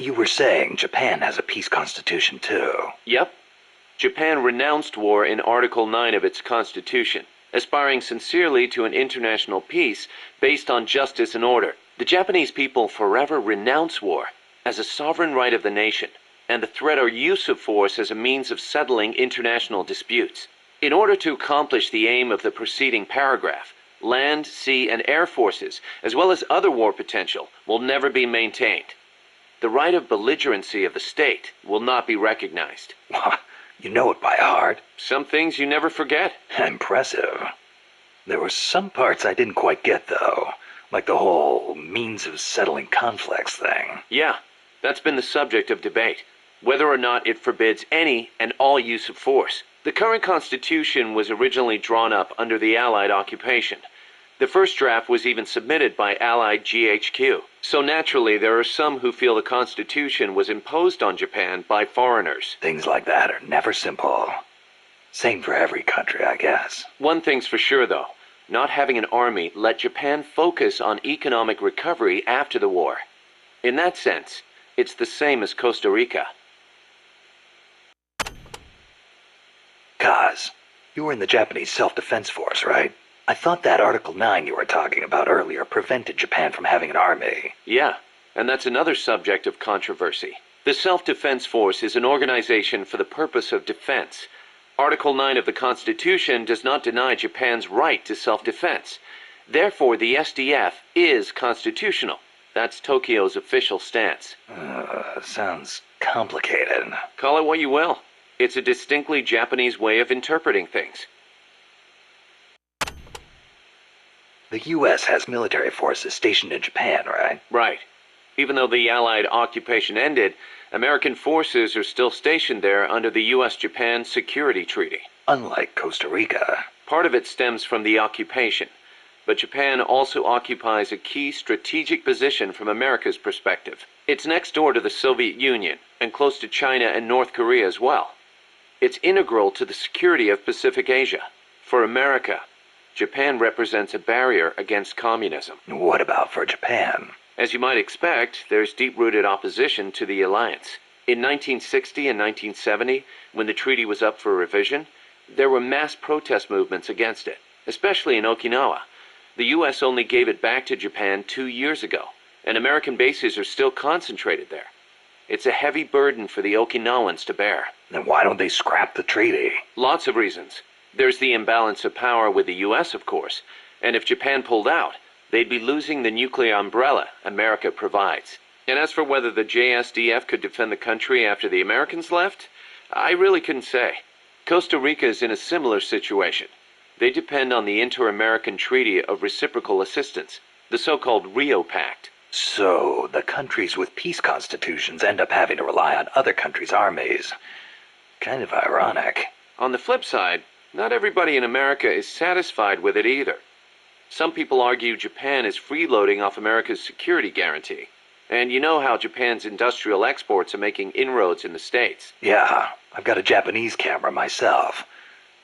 You were saying Japan has a peace constitution too. Yep. Japan renounced war in Article 9 of its constitution, aspiring sincerely to an international peace based on justice and order. The Japanese people forever renounce war as a sovereign right of the nation, and the threat or use of force as a means of settling international disputes. In order to accomplish the aim of the preceding paragraph, land, sea, and air forces, as well as other war potential, will never be maintained. The right of belligerency of the state will not be recognized. You know it by heart. Some things you never forget. Impressive. There were some parts I didn't quite get, though. Like the whole means of settling conflicts thing. Yeah, that's been the subject of debate. Whether or not it forbids any and all use of force. The current Constitution was originally drawn up under the Allied occupation. The first draft was even submitted by Allied GHQ. So naturally, there are some who feel the Constitution was imposed on Japan by foreigners. Things like that are never simple. Same for every country, I guess. One thing's for sure, though. Not having an army let Japan focus on economic recovery after the war. In that sense, it's the same as Costa Rica. Kaz, you were in the Japanese Self-Defense Force, right? I thought that Article 9 you were talking about earlier prevented Japan from having an army. Yeah, and that's another subject of controversy. The Self-Defense Force is an organization for the purpose of defense. Article 9 of the Constitution does not deny Japan's right to self-defense. Therefore, the SDF is constitutional. That's Tokyo's official stance. Sounds complicated. Call it what you will. It's a distinctly Japanese way of interpreting things. The U.S. has military forces stationed in Japan, right? Right. Even though the Allied occupation ended, American forces are still stationed there under the U.S-Japan Security Treaty. Unlike Costa Rica. Part of it stems from the occupation, but Japan also occupies a key strategic position from America's perspective. It's next door to the Soviet Union and close to China and North Korea as well. It's integral to the security of Pacific Asia. For America, Japan represents a barrier against communism. What about for Japan? As you might expect, there's deep-rooted opposition to the alliance. In 1960 and 1970, when the treaty was up for revision, there were mass protest movements against it, especially in Okinawa. The U.S. only gave it back to Japan 2 years ago, and American bases are still concentrated there. It's a heavy burden for the Okinawans to bear. Then why don't they scrap the treaty? Lots of reasons. There's the imbalance of power with the U.S., of course, and if Japan pulled out, they'd be losing the nuclear umbrella America provides. And as for whether the JSDF could defend the country after the Americans left, I really couldn't say. Costa Rica is in a similar situation. They depend on the Inter-American Treaty of Reciprocal Assistance, the so-called Rio Pact. So, the countries with peace constitutions end up having to rely on other countries' armies. Kind of ironic. On the flip side, not everybody in America is satisfied with it either. Some people argue Japan is freeloading off America's security guarantee. And you know how Japan's industrial exports are making inroads in the States. Yeah, I've got a Japanese camera myself.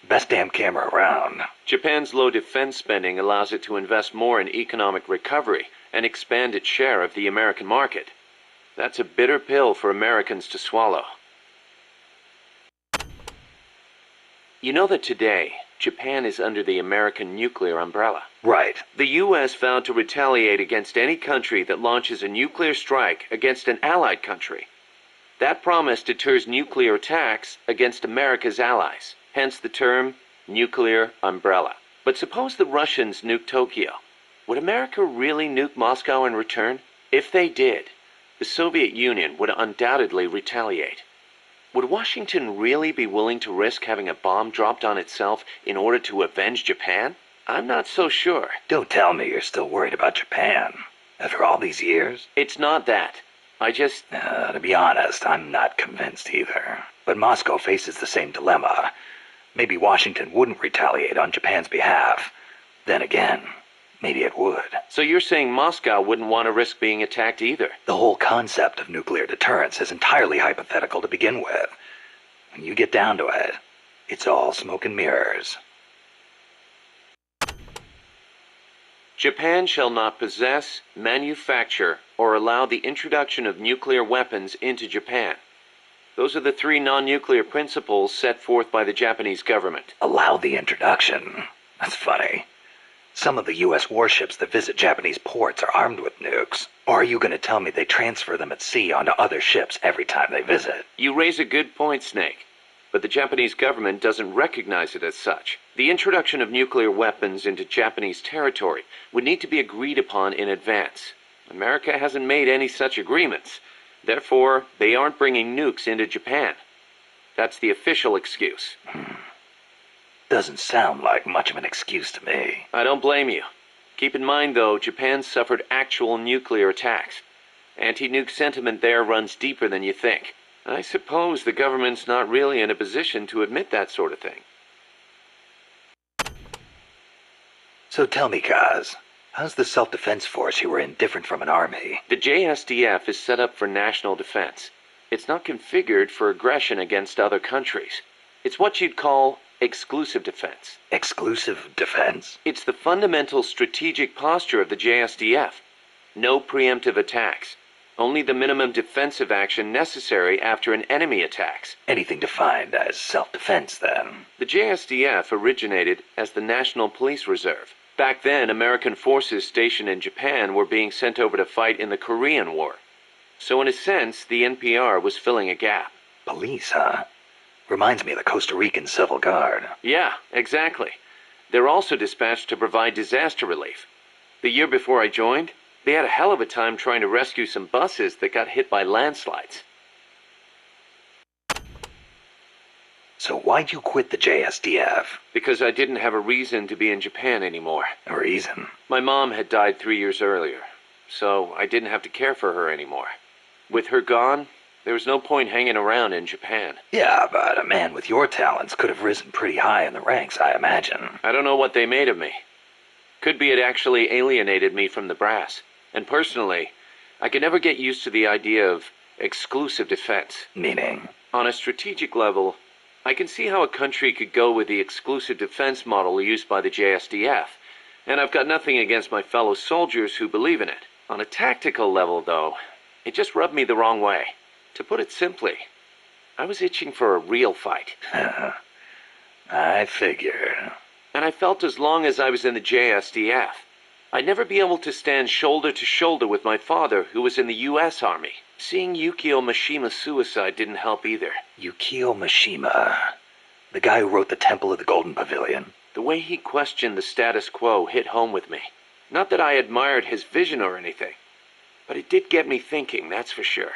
Best damn camera around. Japan's low defense spending allows it to invest more in economic recovery and expand its share of the American market. That's a bitter pill for Americans to swallow. You know that today, Japan is under the American nuclear umbrella. Right. The U.S. vowed to retaliate against any country that launches a nuclear strike against an allied country. That promise deters nuclear attacks against America's allies, hence the term nuclear umbrella. But suppose the Russians nuke Tokyo. Would America really nuke Moscow in return? If they did, the Soviet Union would undoubtedly retaliate. Would Washington really be willing to risk having a bomb dropped on itself in order to avenge Japan? I'm not so sure. Don't tell me you're still worried about Japan. After all these years? It's not that. To be honest, I'm not convinced either. But Moscow faces the same dilemma. Maybe Washington wouldn't retaliate on Japan's behalf. Then again, maybe it would. So you're saying Moscow wouldn't want to risk being attacked either? The whole concept of nuclear deterrence is entirely hypothetical to begin with. When you get down to it, it's all smoke and mirrors. Japan shall not possess, manufacture, or allow the introduction of nuclear weapons into Japan. Those are the 3 non-nuclear principles set forth by the Japanese government. Allow the introduction? That's funny. Some of the U.S. warships that visit Japanese ports are armed with nukes. Or are you going to tell me they transfer them at sea onto other ships every time they visit? You raise a good point, Snake. But the Japanese government doesn't recognize it as such. The introduction of nuclear weapons into Japanese territory would need to be agreed upon in advance. America hasn't made any such agreements. Therefore, they aren't bringing nukes into Japan. That's the official excuse. Doesn't sound like much of an excuse to me. I don't blame you. Keep in mind, though, Japan suffered actual nuclear attacks. Anti-nuke sentiment there runs deeper than you think. I suppose the government's not really in a position to admit that sort of thing. So tell me, Kaz, how's the self-defense force you were in different from an army? The JSDF is set up for national defense. It's not configured for aggression against other countries. It's what you'd call exclusive defense. Exclusive defense? It's the fundamental strategic posture of the JSDF. No preemptive attacks. Only the minimum defensive action necessary after an enemy attacks. Anything defined as self-defense, then? The JSDF originated as the National Police Reserve. Back then, American forces stationed in Japan were being sent over to fight in the Korean War. So in a sense, the NPR was filling a gap. Police, huh? Reminds me of the Costa Rican Civil Guard. Yeah, exactly. They're also dispatched to provide disaster relief. The year before I joined, they had a hell of a time trying to rescue some buses that got hit by landslides. So why'd you quit the JSDF? Because I didn't have a reason to be in Japan anymore. A reason? My mom had died 3 years earlier, so I didn't have to care for her anymore. With her gone, there was no point hanging around in Japan. Yeah, but a man with your talents could have risen pretty high in the ranks, I imagine. I don't know what they made of me. Could be it actually alienated me from the brass. And personally, I could never get used to the idea of exclusive defense. Meaning? On a strategic level, I can see how a country could go with the exclusive defense model used by the JSDF, and I've got nothing against my fellow soldiers who believe in it. On a tactical level, though, it just rubbed me the wrong way. To put it simply, I was itching for a real fight. I figured. And I felt as long as I was in the JSDF, I'd never be able to stand shoulder to shoulder with my father, who was in the U.S. Army. Seeing Yukio Mishima's suicide didn't help either. Yukio Mishima. The guy who wrote The Temple of the Golden Pavilion. The way he questioned the status quo hit home with me. Not that I admired his vision or anything, but it did get me thinking, that's for sure.